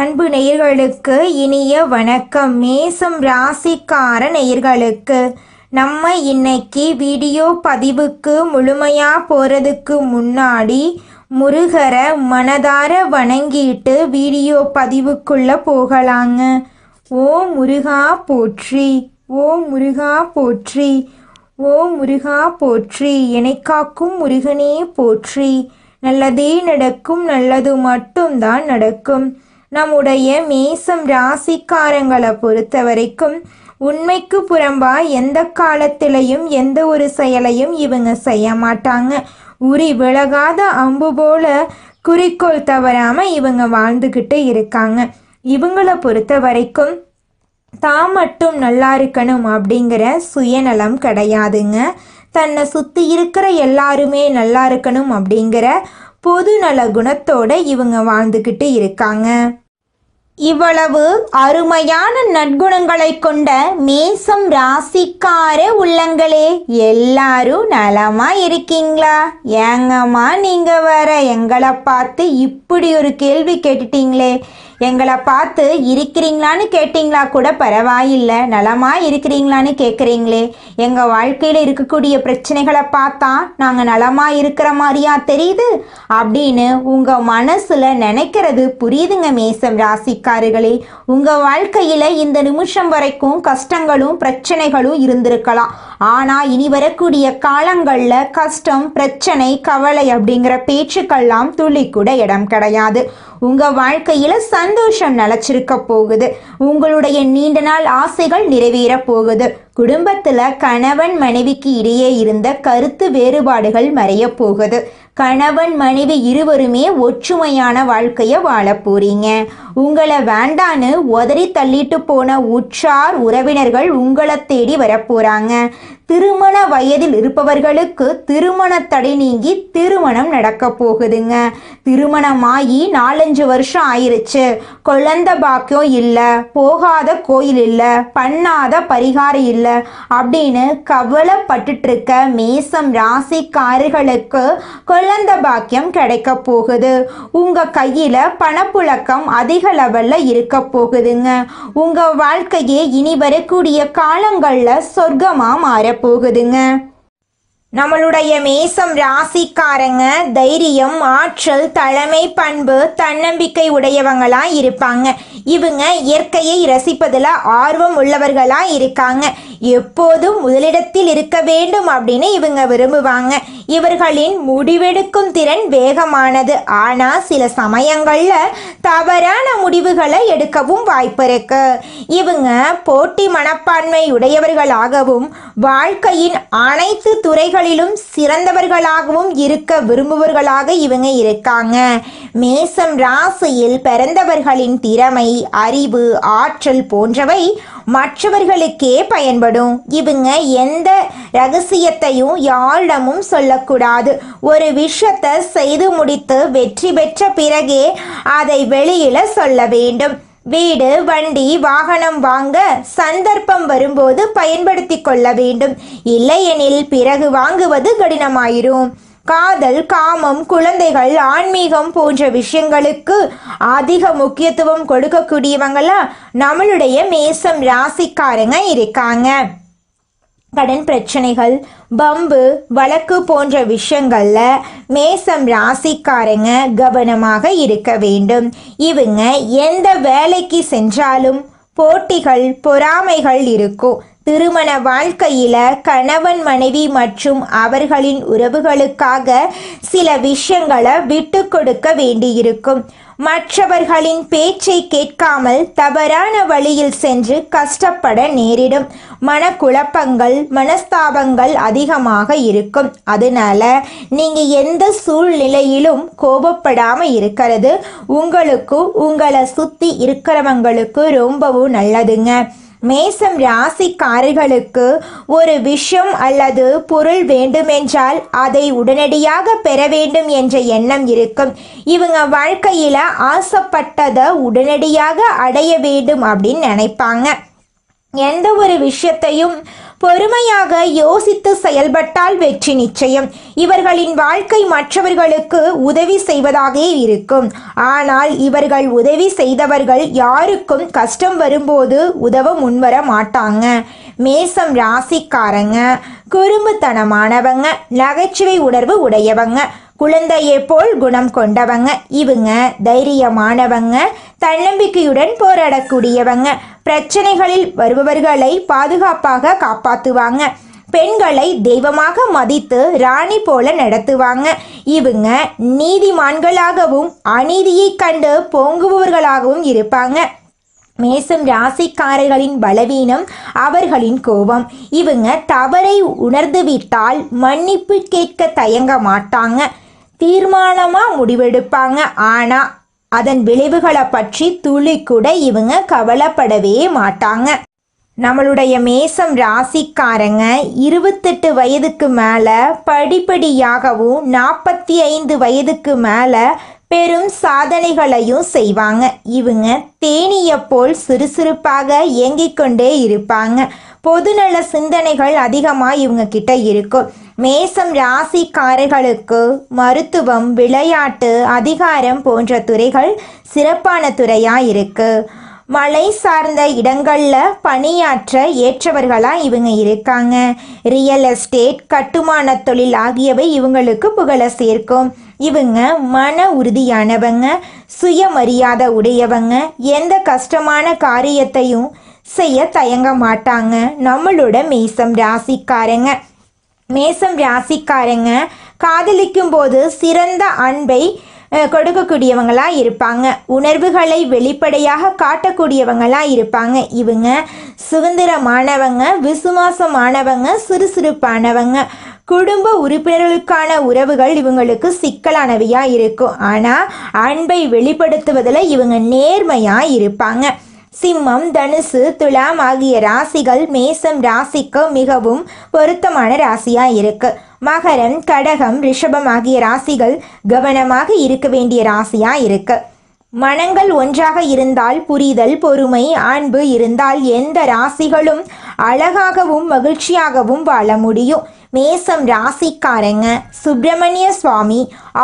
அன்பு நேயர்களுக்கு இனிய வணக்கம். மேசம் ராசிக்கார நேயர்களுக்கு நம்ம இன்னைக்கு வீடியோ பதிவுக்கு முழுமையாக போகிறதுக்கு முன்னாடி முருகரை மனதார வணங்கிட்டு வீடியோ பதிவுக்குள்ளே போகலாங்க. ஓம் முருகா போற்றி, ஓம் முருகா போற்றி, ஓம் முருகா போற்றி, என்னை காக்கும் முருகனே போற்றி. நல்லதே நடக்கும், நல்லது மட்டும்தான் நடக்கும். நம்முடைய மேசம் ராசிக்காரங்களை பொறுத்த வரைக்கும் உண்மைக்கு புறம்பா எந்த காலத்திலையும் எந்த ஒரு செயலையும் இவங்க செய்ய மாட்டாங்க. உரி விலகாத அம்பு போல குறிக்கோள் தவறாம இவங்க வாழ்ந்துக்கிட்டு இருக்காங்க. இவங்களை பொறுத்த வரைக்கும் தான் மட்டும் நல்லா இருக்கணும் அப்படிங்கிற சுயநலம் கிடையாதுங்க. தன்னை சுற்றி இருக்கிற எல்லாருமே நல்லா இருக்கணும் அப்படிங்கிற பொது நல குணத்தோட இவங்க வாழ்ந்துக்கிட்டு இருக்காங்க. இவ்வளவு அருமையான நற்குணங்களை கொண்ட மேசம் ராசிக்கார உள்ளங்களே, எல்லாரும் நலமா இருக்கீங்களா? ஏங்கம்மா நீங்க வேற எங்களை பார்த்து இப்படி ஒரு கேள்வி கேட்டுட்டீங்களே. எங்களை பார்த்து இருக்கிறீங்களான்னு கேட்டிங்களா கூட பரவாயில்லை, நலமா இருக்கிறீங்களான்னு கேட்குறீங்களே. எங்கள் வாழ்க்கையில் இருக்கக்கூடிய பிரச்சனைகளை பார்த்தா நாங்கள் நலமா இருக்கிற மாதிரியா தெரியுது அப்படின்னு உங்கள் மனசில் நினைக்கிறது புரியுதுங்க மேசம் ராசிக்காரர்களே. உங்கள் வாழ்க்கையில் இந்த நிமிஷம் வரைக்கும் கஷ்டங்களும் பிரச்சனைகளும் இருந்திருக்கலாம். ஆனால் இனி வரக்கூடிய காலங்களில் கஷ்டம், பிரச்சனை, கவலை அப்படிங்கிற பேச்சுக்கெல்லாம் துளி கூட இடம் கிடையாது. உங்கள் வாழ்க்கையில் சந்தோஷம் நிலச்சிருக்க போகுது. உங்களுடைய நீண்ட நாள் ஆசைகள் நிறைவேற போகுது. குடும்பத்தில் கணவன் மனைவிக்கு இடையே இருந்த கருத்து வேறுபாடுகள் மறைய போகுது. கணவன் மனைவி இருவருமே ஒற்றுமையான வாழ்க்கையை வாழ போறீங்க. உங்களை வேண்டான்னு உதறி தள்ளிட்டு போன உற்றார் உறவினர்கள் உங்களை தேடி வரப்போறாங்க. திருமண வயதில் இருப்பவர்களுக்கு திருமண தடை நீங்கி திருமணம் நடக்க போகுதுங்க. திருமணமாகி 4-5 வருஷம் ஆயிருச்சு, குழந்தை பாக்கியம் இல்லை, போகாத கோயில் இல்லை, பண்ணாத பரிகாரம் இல்லை அப்படின்னு கவலைப்பட்டுட்டு இருக்க மேசம் ராசிக்காரர்களுக்கு குழந்தை பாக்கியம் கிடைக்க போகுது. உங்க கையில பணப்புழக்கம் அதிக லெவல்ல இருக்க போகுதுங்க. உங்க வாழ்க்கையே இனி வரக்கூடிய காலங்கள்ல சொர்க்கமா மாற போகுதுங்க. நம்மளுடைய மேசம் ராசிக்காரங்க தைரியம், ஆற்றல், தலைமை பண்பு, தன்னம்பிக்கை உடையவங்களா இருப்பாங்க. இவங்க இயற்கையை ரசிப்பதில் ஆர்வம் உள்ளவர்களா இருக்காங்க. எப்போதும் முதலிடத்தில் இருக்க வேண்டும் அப்படின்னு இவங்க விரும்புவாங்க. இவர்களின் முடிவெடுக்கும் திறன் வேகமானது. ஆனால் சில சமயங்கள்ல தவறான முடிவுகளை எடுக்கவும் வாய்ப்பு இருக்கு. இவங்க போட்டி மனப்பான்மை உடையவர்களாகவும் வாழ்க்கையின் அனைத்து துறைகளிலும் சிறந்தவர்களாகவும் இருக்க விரும்புவர்களாக இவங்க இருக்காங்க. மேசம் ராசியில் பிறந்தவர்களின் திறமை, அறிவு, ஆற்றல் போன்றவை மற்றவர்களுக்கே பயன்படும். இவங்க எந்த ரகசியத்தையும் யாரிடமும் சொல்லக்கூடாது. ஒரு விஷயத்தை செய்து முடித்து வெற்றி பெற்ற பிறகே அதை வெளியில சொல்ல வேண்டும். வீடு, வண்டி, வாகனம் வாங்க சந்தர்ப்பம் வரும்போது பயன்படுத்தி கொள்ள வேண்டும். இல்லையெனில் பிறகு வாங்குவது கடினமாயிரும். காதல், காமம், குழந்தைகள், ஆன்மீகம் போன்ற விஷயங்களுக்கு அதிக முக்கியத்துவம் கொடுக்கக்கூடியவங்களா நம்மளுடைய மேசம் ராசிக்காரங்க இருக்காங்க. கடன் பிரச்சனைகள், பம்பு, வழக்கு போன்ற விஷயங்கள்ல மேசம் ராசிக்காரங்க கவனமாக இருக்க வேண்டும். இவங்க எந்த வேலைக்கு சென்றாலும் போட்டிகள், பொறாமைகள் இருக்கும். திருமண வாழ்க்கையில கணவன் மனைவி மற்றும் அவர்களின் உறவுகளுக்காக சில விஷயங்களை விட்டு கொடுக்க வேண்டியிருக்கும். மற்றவர்களின் பேச்சை கேட்காமல் தவறான வழியில் சென்று கஷ்டப்பட நேரிடும். மனக்குழப்பங்கள், மனஸ்தாபங்கள் அதிகமாக இருக்கும். அதனால நீங்க எந்த சூழ்நிலையிலும் கோபப்படாம இருக்கிறது உங்களுக்கு, உங்களை சுத்தி இருக்கிறவங்களுக்கு ரொம்பவும் நல்லதுங்க. மேசம் ராசிக்காரர்களுக்கு ஒரு விஷயம் அல்லது பொருள் வேண்டுமென்றால் அதை உடனடியாக பெற வேண்டும் என்ற எண்ணம் இருக்கும். இவங்க வாழ்க்கையில ஆசைப்பட்டதை உடனடியாக அடைய வேண்டும் அப்படின்னு நினைப்பாங்க. எந்த ஒரு விஷயத்தையும் பொறுமையாக யோசித்து செயல்பட்டால் வெற்றி நிச்சயம். இவர்களின் வாழ்க்கை மற்றவர்களுக்கு உதவி செய்வதாக இருக்கும். ஆனால் இவர்கள் உதவி செய்தவர்கள் யாருக்கும் கஷ்டம் வரும்போது உதவ முன்வர மாட்டாங்க. மேசம் ராசிக்காரங்க குறும்புத்தனமானவங்க, நகைச்சுவை உணர்வு உடையவங்க, குழந்தையை போல் குணம் கொண்டவங்க. இவங்க தைரியமானவங்க, தன்னம்பிக்கையுடன் போராடக்கூடியவங்க, பிரச்சனைகளில் வருபவர்களை பாதுகாப்பாக காப்பாற்றுவாங்க, பெண்களை தெய்வமாக மதித்து ராணி போல நடத்துவாங்க. இவங்க நீதிமான்களாகவும் அநீதியை கண்டு பொங்குபவர்களாகவும் இருப்பாங்க. மேசம் ராசிக்காரர்களின் பலவீனம் அவர்களின் கோபம். இவங்க தவறை உணர்ந்துவிட்டால் மன்னிப்பு கேட்க தயங்க மாட்டாங்க, தீர்மானமாக முடிவெடுப்பாங்க. ஆனால் அதன் விளைவுகளை பற்றி துளி கூட இவங்க கவலைப்படவே மாட்டாங்க. நம்மளுடைய மேசம் ராசிக்காரங்க 28 வயதுக்கு மேலே படிப்படியாகவும் 45 வயதுக்கு மேலே பெரும் சாதனைகளையும் செய்வாங்க. இவங்க தேனீயை போல் சுறுசுறுப்பாக இயங்கிக் கொண்டே இருப்பாங்க. பொதுநல சிந்தனைகள் அதிகமாக இவங்க கிட்ட இருக்கும். மேசம் ராசிக்காரர்களுக்கு மருத்துவம், விளையாட்டு, அதிகாரம் போன்ற துறைகள் சிறப்பான துறையாக இருக்கு. மலை சார்ந்த இடங்களில் பணியாற்ற ஏற்றவர்களாக இவங்க இருக்காங்க. ரியல் எஸ்டேட், கட்டுமான தொழில் ஆகியவை இவங்களுக்கு புகழ சேர்க்கும். இவங்க மன உறுதியானவங்க, சுயமரியாதை உடையவங்க, எந்த கஷ்டமான காரியத்தையும் செய்ய தயங்க மாட்டாங்க. நம்மளோட மேசம் ராசிக்காரங்க காதலிக்கும் போது சிறந்த அன்பை கொடுக்கக்கூடியவங்களாக இருப்பாங்க. உணர்வுகளை வெளிப்படையாக காட்டக்கூடியவங்களாக இருப்பாங்க. இவங்க சுதந்திரமானவங்க, விசுவாசமானவங்க, சுறுசுறுப்பானவங்க. குடும்ப உறுப்பினர்களுக்கான உறவுகள் இவங்களுக்கு சிக்கலானவையாக இருக்கும். ஆனால் அன்பை வெளிப்படுத்துவதில் இவங்க நேர்மையாக இருப்பாங்க. சிம்மம், தனுசு, துலாம் ஆகிய ராசிகள் மேசம் ராசிக்கு மிகவும் பொருத்தமான ராசியாக இருக்கு. மகரம், கடகம், ரிஷபம் ஆகிய ராசிகள் கவனமாக இருக்க வேண்டிய ராசியாக இருக்கு. மனங்கள் ஒன்றாக இருந்தால் புரிதல், பொறுமை, அன்பு இருந்தால் எந்த ராசிகளும் அழகாகவும் மகிழ்ச்சியாகவும் வாழ முடியும். மேசம் ராசிக்காரங்க சுப்பிரமணிய சுவாமி,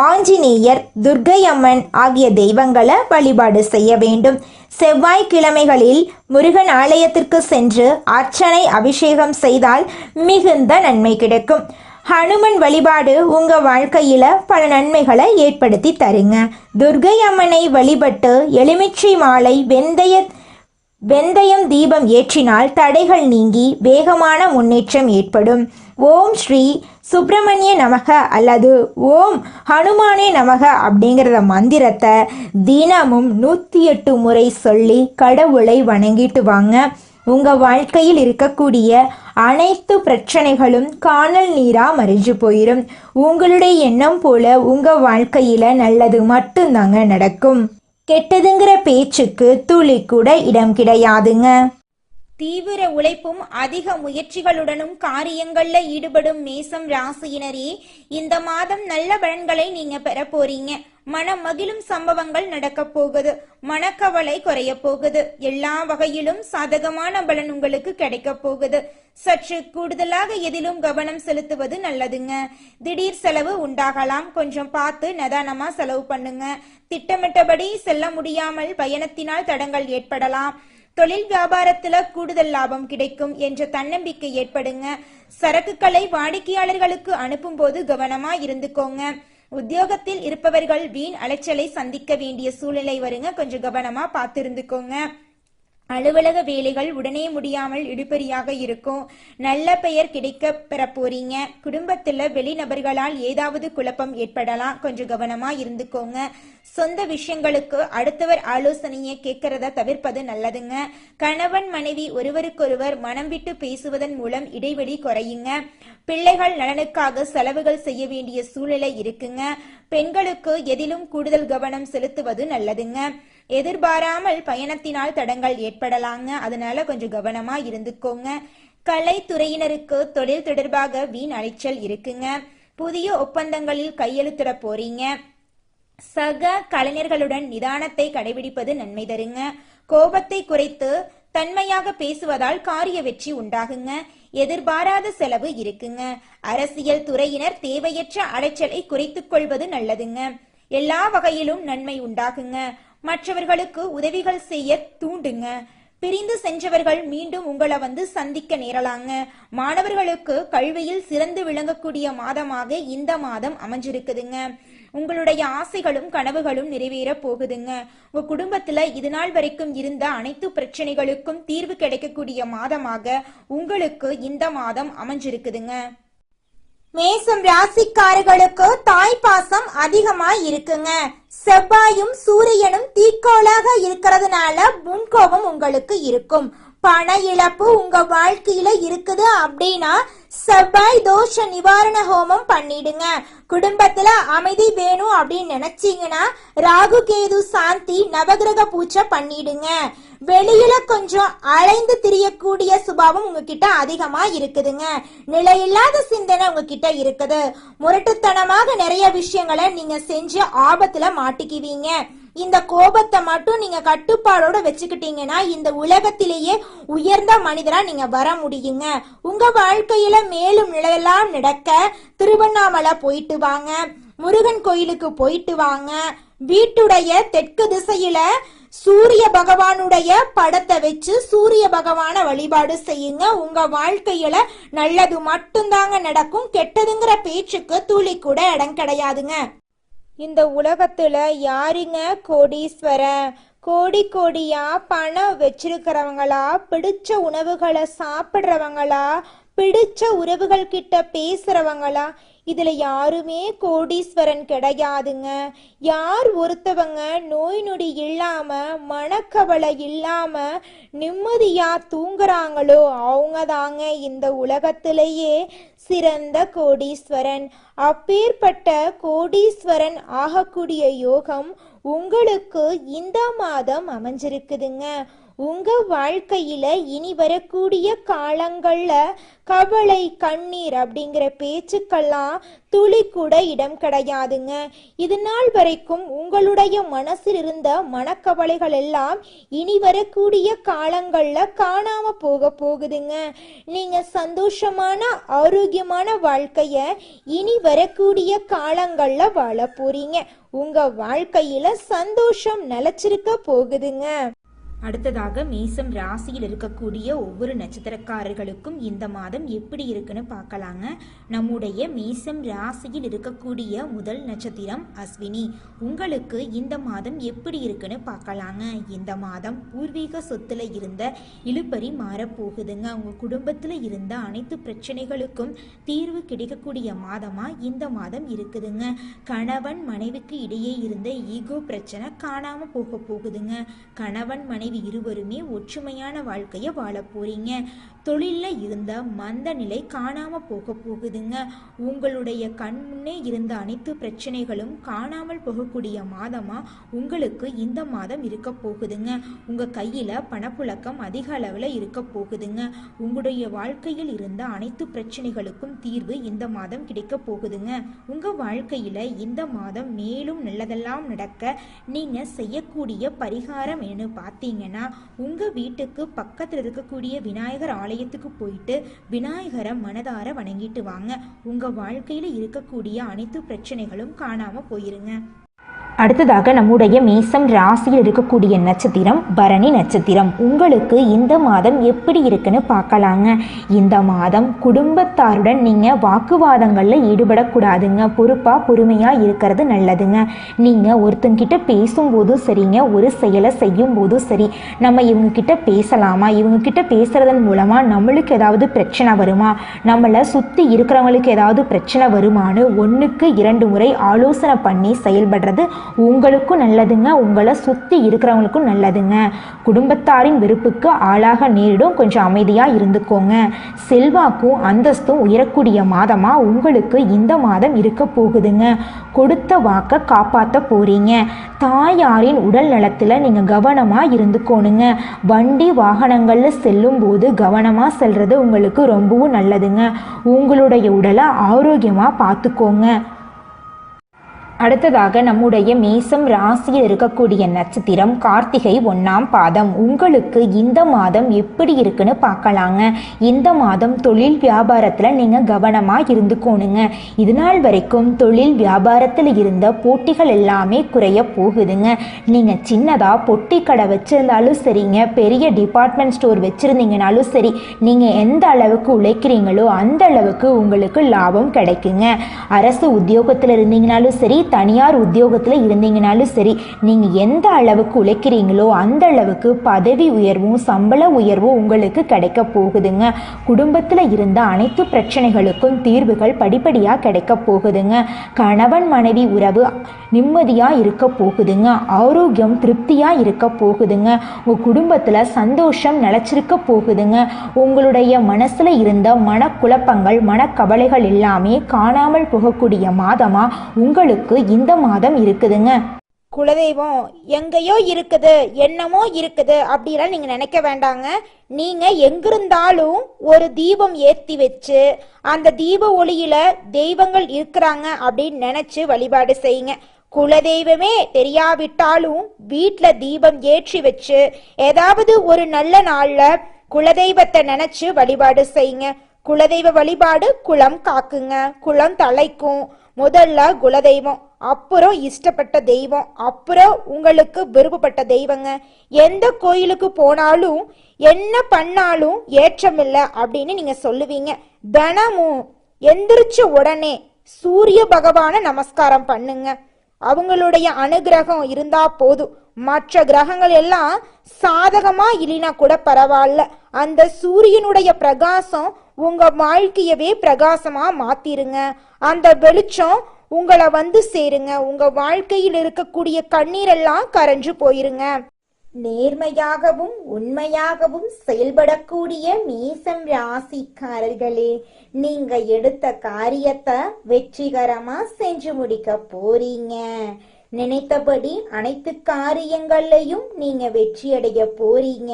ஆஞ்சநேயர், துர்க்கை அம்மன் ஆகிய தெய்வங்களை வழிபாடு செய்ய வேண்டும். செவ்வாய்க்கிழமைகளில் முருகன் ஆலயத்திற்கு சென்று அர்ச்சனை, அபிஷேகம் செய்தால் மிகுந்த நன்மை கிடைக்கும். ஹனுமன் வழிபாடு உங்கள் வாழ்க்கையில் பல நன்மைகளை ஏற்படுத்தி தருங்க. துர்க்கை அம்மனை வழிபட்டு எலுமிச்சை மாலை, வெந்தயம் தீபம் ஏற்றினால் தடைகள் நீங்கி வேகமான முன்னேற்றம் ஏற்படும். ஓம் ஸ்ரீ சுப்பிரமணிய நமக அல்லது ஓம் ஹனுமானே நமக அப்படிங்கிறத மந்திரத்தை தினமும் 108 முறை சொல்லி கடவுளை வணங்கிட்டு வாங்க. உங்கள் வாழ்க்கையில் இருக்கக்கூடிய அனைத்து பிரச்சனைகளும் காணல் நீராக மறைஞ்சு போயிடும். உங்களுடைய எண்ணம் போல உங்கள் வாழ்க்கையில் நல்லது மட்டும்தாங்க நடக்கும். கெட்டதுங்கிற பேச்சுக்கு துளி கூட இடம் கிடையாதுங்க. தீவிர உழைப்பும் அதிக முயற்சிகளுடனும் காரியங்கள்ல ஈடுபடும் மேசம் ராசியினரே, இந்த மாதம் நல்ல பலன்களை நீங்க பெற போறீங்க. மனம் மகிழும் சம்பவங்கள் நடக்க போகுது. மனக்கவலை குறைய போகுது. எல்லா வகையிலும் சாதகமான பலன் உங்களுக்கு கிடைக்க போகுது. சற்று கூடுதலாக எதிலும் கவனம் செலுத்துவது நல்லதுங்க. திடீர் செலவு உண்டாகலாம். கொஞ்சம் பார்த்து நிதானமா செலவு பண்ணுங்க. திட்டமிட்டபடி செல்ல முடியாமல் பயணத்தினால் தடங்கள் ஏற்படலாம். தொழில் வியாபாரத்துல கூடுதல் லாபம் கிடைக்கும் என்ற தன்னம்பிக்கை ஏற்படுங்க. சரக்குகளை வாடிக்கையாளர்களுக்கு அனுப்பும் போது கவனமா இருந்துக்கோங்க. உத்தியோகத்தில் இருப்பவர்கள் வீண் அலைச்சலை சந்திக்க வேண்டிய சூழ்நிலை வருங்க. கொஞ்சம் கவனமா பார்த்து இருந்துக்கோங்க. அலுவலக வேலைகள் உடனே முடியாமல் இழுபறியாக இருக்கும். நல்ல பெயர் கிடைக்க பெற போறீங்க. குடும்பத்துல வெளிநபர்களால் ஏதாவது குழப்பம் ஏற்படலாம். கொஞ்சம் கவனமா இருந்துக்கோங்க. சொந்த விஷயங்களுக்கு அடுத்தவர் ஆலோசனையை கேட்கறத தவிர்ப்பது நல்லதுங்க. கணவன் மனைவி ஒருவருக்கொருவர் மனம் விட்டு பேசுவதன் மூலம் இடைவெளி குறையுங்க. பிள்ளைகள் நலனுக்காக செலவுகள் செய்ய வேண்டிய சூழ்நிலை இருக்குங்க. பெண்களுக்கு எதிலும் கூடுதல் கவனம் செலுத்துவது நல்லதுங்க. எதிர்பாராமல் பயணத்தினால் தடங்கள் ஏற்படலாங்க. அதனால கொஞ்சம் கவனமா இருந்துக்கோங்க. கலைத்துறையினருக்கு தொழில் தொடர்பாக வீண் அலைச்சல் இருக்குங்க. புதிய ஒப்பந்தங்களில் கையெழுத்திட போறீங்க. சக கலைஞர்களுடன் நிதானத்தை கடைபிடிப்பது நன்மை தருங்க. கோபத்தை குறைத்து தன்மையாக பேசுவதால் காரிய வெற்றி உண்டாகுங்க. எதிர்பாராத செலவு இருக்குங்க. அரசியல் துறையினர் தேவையற்ற அலைச்சலை குறைத்துக் கொள்வது நல்லதுங்க. எல்லா வகையிலும் நன்மை உண்டாகுங்க. மற்றவர்களுக்கு உதவிகள் செய்ய தூண்டுங்க. பிரிந்து சென்றவர்கள் மீண்டும் உங்களை சந்திக்க நேரலாங்க. மாணவர்களுக்கு கல்வியில் சிறந்து விளங்கக்கூடிய மாதமாக இந்த மாதம் அமைஞ்சிருக்குதுங்க. உங்களுடைய ஆசைகளும் கனவுகளும் நிறைவேற போகுதுங்க. உங்க குடும்பத்துல இது நாள் வரைக்கும் இருந்த அனைத்து பிரச்சனைகளுக்கும் தீர்வு கிடைக்கக்கூடிய மாதமாக உங்களுக்கு இந்த மாதம் அமைஞ்சிருக்குதுங்க. மேசம் ராசிக்காரர்களுக்கு தாய்ப்பாசம் அதிகமா இருக்குங்க. செவ்வாயும் சூரியனும் தீக்கோளாக இருக்கிறதுனால முன்கோபம் உங்களுக்கு இருக்கும். பண இழப்பு உங்க வாழ்க்கையில இருக்குது அப்படின்னா செவ்வாய் தோஷ நிவாரண ஹோமம் பண்ணிடுங்க. குடும்பத்துல அமைதி வேணும் அப்படின்னு நினைச்சீங்கன்னா ராகு கேது சாந்தி நவகிரக பூஜை பண்ணிடுங்க. வெளியில கொஞ்சம் அலைந்து திரியக்கூடிய சுபாவம் உங்ககிட்ட அதிகமா இருக்குதுங்க. நிலையில்லாத சிந்தனை உங்ககிட்ட இருக்குது. முரட்டுத்தனமாக நிறைய விஷயங்களை நீங்க செஞ்சு ஆபத்துல மாட்டிக்குவீங்க. இந்த கோபத்தை மட்டும் நீங்க கட்டுப்பாடோட வச்சுக்கிட்டீங்கன்னா இந்த உலகத்திலேயே உயர்ந்த மனிதரா நீங்க வர முடியுங்க. உங்க வாழ்க்கையில மேலும் நிலையெல்லாம் நடக்க திருவண்ணாமலை போயிட்டு வாங்க, முருகன் கோயிலுக்கு போயிட்டு வாங்க. வீட்டுடைய தெற்கு திசையில சூரிய பகவானுடைய படத்தை வச்சு சூரிய பகவான வழிபாடு செய்யுங்க. உங்க வாழ்க்கையில நல்லது மட்டும்தாங்க நடக்கும். கெட்டதுங்கிற பேச்சுக்கு துளி கூட இடம் கிடையாதுங்க. இந்த உலகத்துல யாருங்க கோடீஸ்வரன்? கோடி கோடியா பணம் வச்சிருக்கிறவங்களா, பிடிச்ச உணவுகளை சாப்பிட்றவங்களா, பிடிச்ச உறவுகள் கிட்ட பேசுறவங்களா? இதுல யாருமே கோடீஸ்வரன் கிடையாதுங்க. யார் ஒருத்தவங்க நோய் நொடி இல்லாம மனக்கவலை இல்லாம நிம்மதியா தூங்குறாங்களோ அவங்க தாங்க இந்த உலகத்திலேயே சிறந்த கோடீஸ்வரன். அப்பேற்பட்ட கோடீஸ்வரன் ஆகக்கூடிய யோகம் உங்களுக்கு இந்த மாதம் அமைஞ்சிருக்குதுங்க. உங்க வாழ்க்கையில இனி வரக்கூடிய காலங்கள்ல கவலை கண்ணீர் அப்படிங்கிற பேச்சுக்கெல்லாம் துளி கூட இடம் கிடையாதுங்க. இது நாள் வரைக்கும் உங்களுடைய மனசில் இருந்த மனக்கவலைகள் எல்லாம் இனி வரக்கூடிய காலங்கள்ல காணாம போகுதுங்க. நீங்க சந்தோஷமான ஆரோக்கியமான வாழ்க்கைய இனி வரக்கூடிய காலங்கள்ல வாழ போறீங்க. உங்க வாழ்க்கையில சந்தோஷம் நிலைச்சிருக்க போகுதுங்க. அடுத்ததாக மேசம் ராசியில் இருக்கக்கூடிய ஒவ்வொரு நட்சத்திரக்காரர்களுக்கும் இந்த மாதம் எப்படி இருக்குன்னு பார்க்கலாங்க. நம்முடைய மேசம் ராசியில் இருக்கக்கூடிய முதல் நட்சத்திரம் அஸ்வினி. உங்களுக்கு இந்த மாதம் எப்படி இருக்குன்னு பார்க்கலாங்க. இந்த மாதம் பூர்வீக சொத்துல இருந்த இழுபறி மாறப்போகுதுங்க. உங்க குடும்பத்துல இருந்த அனைத்து பிரச்சனைகளுக்கும் தீர்வு கிடைக்கக்கூடிய மாதமா இந்த மாதம் இருக்குதுங்க. கணவன் மனைவிக்கு இடையே இருந்த ஈகோ பிரச்சனை காணாம போகுதுங்க. கணவன் மனைவி இருவருமே ஒற்றுமையான வாழ்க்கைய வாழ போறீங்க. தொழில்ல இருந்த மந்த நிலை காணாம போகுதுங்க. உங்களுடைய கண் முன்னே இருந்த அனைத்து பிரச்சனைகளும் காணாமல் போகக்கூடிய மாதமா உங்களுக்கு இந்த மாதம் இருக்க போகுதுங்க. உங்க கையில பணப்புழக்கம் அதிக அளவுல இருக்க போகுதுங்க. உங்களுடைய வாழ்க்கையில் இருந்த அனைத்து பிரச்சனைகளுக்கும் தீர்வு இந்த மாதம் கிடைக்க போகுதுங்க. உங்க வாழ்க்கையில இந்த மாதம் மேலும் நல்லதெல்லாம் நடக்க நீங்க செய்யக்கூடிய பரிகாரம் என்ன பார்த்தீங்கன்னா, உங்க வீட்டுக்கு பக்கத்துல இருக்கக்கூடிய விநாயகர் ஆலயத்துக்கு போயிட்டு விநாயகரை மனதார வணங்கிட்டு வாங்க. உங்க வாழ்க்கையில இருக்கக்கூடிய அனைத்து பிரச்சனைகளும் காணாம போயிருங்க. அடுத்ததாக நம்முடைய மேசம் ராசியில் இருக்கக்கூடிய நட்சத்திரம் பரணி நட்சத்திரம். உங்களுக்கு இந்த மாதம் எப்படி இருக்குன்னு பார்க்கலாங்க. இந்த மாதம் குடும்பத்தாருடன் நீங்கள் வாக்குவாதங்களில் ஈடுபடக்கூடாதுங்க. பொறுப்பாக பொறுமையாக இருக்கிறது நல்லதுங்க. நீங்கள் ஒருத்தங்கிட்ட பேசும்போதும் சரிங்க, ஒரு செயலை செய்யும் போதும் சரி, நம்ம இவங்கக்கிட்ட பேசலாமா, இவங்கக்கிட்ட பேசுகிறதன் மூலமாக நம்மளுக்கு ஏதாவது பிரச்சனை வருமா, நம்மளை சுற்றி இருக்கிறவங்களுக்கு ஏதாவது பிரச்சனை வருமானு 1க்கு 2 முறை ஆலோசனை பண்ணி செயல்படுறது உங்களுக்கும் நல்லதுங்க, உங்களை சுற்றி இருக்கிறவங்களுக்கும் நல்லதுங்க. குடும்பத்தாரின் வெறுப்புக்கு ஆளாக நேரிடும், கொஞ்சம் அமைதியாக இருந்துக்கோங்க. செல்வாக்கும் அந்தஸ்தும் உயரக்கூடிய மாதமாக உங்களுக்கு இந்த மாதம் இருக்க போகுதுங்க. கொடுத்த வாக்கை காப்பாற்ற போறீங்க. தாயாரின் உடல் நலத்தில் நீங்கள் கவனமாக இருந்துக்கோணுங்க. வண்டி வாகனங்களில் செல்லும் போது கவனமாக செல்றது உங்களுக்கு ரொம்பவும் நல்லதுங்க. உங்களுடைய உடலை ஆரோக்கியமாக பார்த்துக்கோங்க. அடுத்ததாக நம்முடைய மேசம் ராசியில் இருக்கக்கூடிய நட்சத்திரம் கார்த்திகை 1ஆம் பாதம். உங்களுக்கு இந்த மாதம் எப்படி இருக்குன்னு பார்க்கலாங்க. இந்த மாதம் தொழில் வியாபாரத்தில் நீங்கள் கவனமாக இருந்துக்கோணுங்க. இது நாள் வரைக்கும் தொழில் வியாபாரத்தில் இருந்த போட்டிகள் எல்லாமே குறைய போகுதுங்க. நீங்கள் சின்னதாக பொட்டி கடை வச்சுருந்தாலும் சரிங்க, பெரிய டிபார்ட்மெண்ட் ஸ்டோர் வச்சுருந்தீங்கனாலும் சரி, நீங்கள் எந்த அளவுக்கு உழைக்கிறீங்களோ அந்த அளவுக்கு உங்களுக்கு லாபம் கிடைக்குங்க. அரசு உத்தியோகத்தில் இருந்தீங்கனாலும் சரி, தனியார் உத்தியோகத்தில் இருந்தீங்கனாலும் சரி, நீங்கள் எந்த அளவுக்கு உழைக்கிறீங்களோ அந்த அளவுக்கு பதவி உயர்வும் சம்பள உயர்வும் உங்களுக்கு கிடைக்க போகுதுங்க. குடும்பத்தில் இருந்த அனைத்து பிரச்சனைகளுக்கும் தீர்வுகள் படிப்படியாக கிடைக்க போகுதுங்க. கணவன் மனைவி உறவு நிம்மதியாக இருக்க போகுதுங்க. ஆரோக்கியம் திருப்தியாக இருக்க போகுதுங்க. உங்கள் குடும்பத்தில் சந்தோஷம் நிலச்சிருக்க போகுதுங்க. உங்களுடைய மனசில் இருந்த மனக்குழப்பங்கள் மனக்கவலைகள் எல்லாமே காணாமல் போகக்கூடிய மாதமாக உங்களுக்கு இந்த மாதம் இருக்குதுங்க. குலதெய்வம் எங்கேயோ இருக்குது, என்னமோ இருக்குது அப்படிலாம் நீங்க நினைக்க வேண்டாங்க. நீங்க எங்கிருந்தாலும் ஒரு தீபம் ஏத்தி வச்சு அந்த தீப ஒளியில தெய்வங்கள் இருக்கிறாங்க அப்படின்னு நினைச்சு வழிபாடு செய்யுங்க. குலதெய்வமே தெரியாவிட்டாலும் வீட்டுல தீபம் ஏற்றி வச்சு ஏதாவது ஒரு நல்ல நாள்ல குலதெய்வத்தை நினைச்சு வழிபாடு செய்யுங்க. குலதெய்வ வழிபாடு குலம் காக்குங்க, குலம் தலைக்கும். முதல்ல குலதெய்வம், அப்புறம் இஷ்டப்பட்ட தெய்வம், அப்புறம் உங்களுக்கு விருப்பப்பட்ட தெய்வங்க. எந்த கோயிலுக்கு போனாலும் என்ன பண்ணாலும் ஏற்றமில்லை அப்படின்னு நீங்க சொல்லுவீங்க. தினமும் எந்திரிச்ச உடனே சூரிய பகவான நமஸ்காரம் பண்ணுங்க. அவங்களுடைய அனுகிரகம் இருந்தா போதும். மற்ற கிரகங்கள் எல்லாம் சாதகமா இல்லைனா கூட பரவாயில்ல, அந்த சூரியனுடைய பிரகாசம் உங்க வாழ்க்கையவே பிரகாசமா மாத்திருங்க. அந்த வெளிச்சம் உங்களை வந்து சேருங்க. உங்க வாழ்க்கையில் இருக்கக்கூடிய கண்ணீரெல்லாம் கரைஞ்சு போயிருங்க. நேர்மையாகவும் உண்மையாகவும் செயல்படக்கூடிய மேசம் ராசிக்காரர்களே, நீங்க எடுத்த காரியத்தை வெற்றிகரமா செஞ்சு முடிக்க போறீங்க. நினைத்தபடி அனைத்து காரியங்கள்லையும் நீங்க வெற்றியடைய போறீங்க.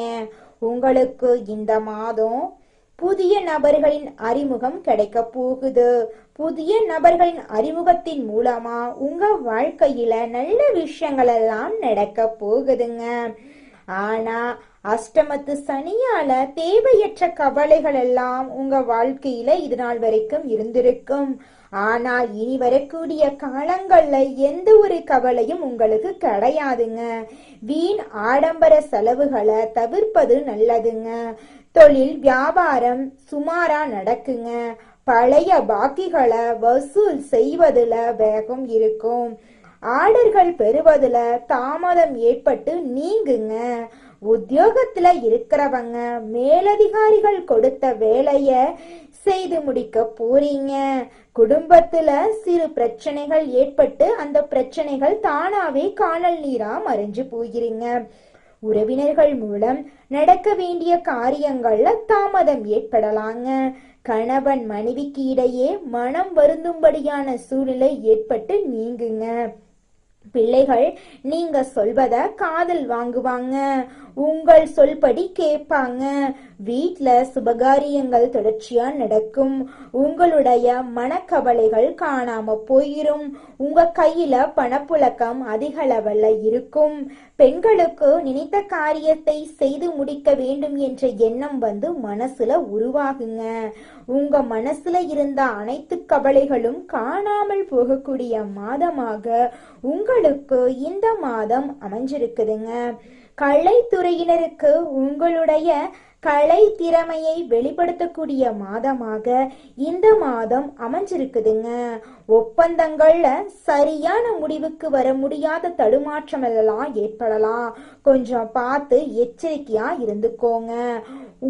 உங்களுக்கு இந்த மாதம் புதிய நபர்களின் அறிமுகம் கிடைக்க போகுது. புதிய நபர்களின் அறிமுகத்தின் மூலமா உங்க வாழ்க்கையில நல்ல விஷயங்கள் எல்லாம் நடக்க போகுதுங்க. ஆனா அஷ்டமத்து சனியால தேவையற்ற கவலைகள் எல்லாம் உங்க வாழ்க்கையில இது நாள் வரைக்கும் இருந்திருக்கும். ஆனால் இனி வரக்கூடிய காலங்கள்ல எந்த ஒரு கவலையும் உங்களுக்கு கிடையாதுங்க. வீண் ஆடம்பர செலவுகளை தவிர்ப்பது நல்லதுங்க. தொழில் வியாபாரம் சுமாரா நடக்குங்க. பழைய பாக்கிகளை வசூல் செய்வதுல வேகம் இருக்கும். ஆர்டர்கள் பெறுவதுல தாமதம் ஏற்பட்டு நீங்குங்க. உத்தியோகத்துல இருக்கிறவங்க மேலதிகாரிகள் கொடுத்த வேலைய செய்து முடிக்க போறீங்க. குடும்பத்துல சிறு பிரச்சனைகள் ஏற்பட்டு அந்த பிரச்சனைகள் தானாவே காணல் நீரா மறைஞ்சு போகிறீங்க. உறவினர்கள் மூலம் நடக்க வேண்டிய காரியங்கள்ல தாமதம் ஏற்படலாங்க. கணவன் மனைவிக்கு இடையே மனம் வருந்தும்படியான சூழ்நிலை ஏற்பட்டு நீங்குங்க. பிள்ளைகள் நீங்க சொல்வத காதல் வாங்குவாங்க. உங்கள் சொல்படி கேட்பாங்க. வீட்ல சுபகாரியங்கள் தொடர்ச்சியா நடக்கும். உங்களுடைய மனக்கவலைகள் காணாம போயிரும். உங்க கையில பணப்புழக்கம் அதிக அளவுல இருக்கும். பெண்களுக்கு நினைத்த காரியத்தை செய்து முடிக்க வேண்டும் என்ற எண்ணம் வந்து மனசுல உருவாகுங்க. உங்க மனசுல இருந்த அனைத்து கவலைகளும் காணாமல் போகக்கூடிய மாதமாக உங்களுக்கு இந்த மாதம் அமைஞ்சிருக்குதுங்க. கலைத்துறையினருக்கு உங்களுடைய கலை திறமையை வெளிப்படுத்தக்கூடிய மாதமாக இந்த மாதம் அமைஞ்சிருக்குதுங்க. ஒப்பந்தங்கள்ல சரியான முடிவுக்கு வர முடியாத தடுமாற்றம் எல்லாம் ஏற்படலாம். கொஞ்சம் பார்த்து எச்சரிக்கையா இருந்துக்கோங்க.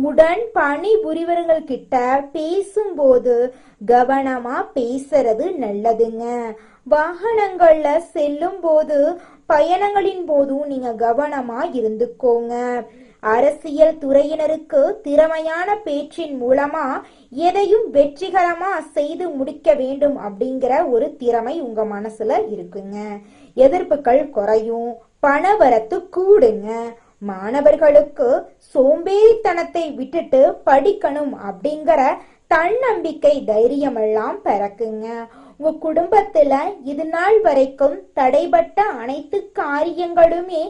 உடன் பணிபுரிவர்கள் கிட்ட பேசும்போது கவனமா பேசுறது நல்லதுங்க. வாகனங்கள்ல செல்லும் போது பயணங்களின் போதும் நீங்க கவனமா இருந்துக்கோங்க. அரசியல் துறையினருக்கு திறமையான பேச்சின் மூலமா எதையும் வெற்றிகரமா செய்து முடிக்க வேண்டும் அப்படிங்கிற ஒரு திறமை உங்க மனசுல இருக்குங்க. எதிர்ப்புகள் குறையும், பணவரத்து கூடுங்க. மாணவர்களுக்கு சோம்பேறித்தனத்தை விட்டுட்டு படிக்கணும் அப்படிங்கிற தன்னம்பிக்கை தைரியம் எல்லாம் பிறக்குங்க. உங்க குடும்பத்துல இது நாள் வரைக்கும் தடைபட்ட அனைத்து காரியங்களுமே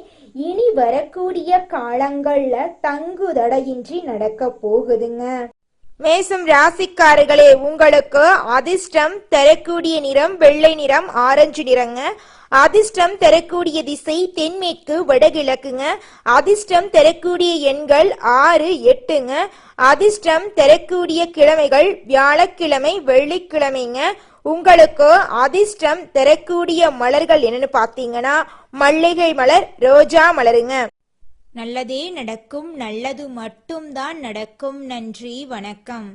இனி வரக்கூடிய காலங்கள்ல தங்குதடையின்றி நடக்க போகுதுங்க. மேசம் ராசிக்காரர்களே, உங்களுக்கு அதிர்ஷ்டம் தரக்கூடிய நிறம் வெள்ளை நிறம், ஆரஞ்சு நிறங்க. அதிர்ஷ்டம் தரக்கூடிய திசை தென்மேற்கு வடகிழக்குங்க. அதிர்ஷ்டம் தரக்கூடிய எண்கள் 6, 8ங்க. அதிர்ஷ்டம் தரக்கூடிய கிழமைகள் வியாழக்கிழமை, வெள்ளிக்கிழமைங்க. உங்களுக்கு அதிர்ஷ்டம் தரக்கூடிய மலர்கள் என்னன்னு பார்த்தீங்கன்னா மல்லிகை மலர், ரோஜா மலருங்க. நல்லதே நடக்கும், நல்லது மட்டும்தான் நடக்கும். நன்றி, வணக்கம்.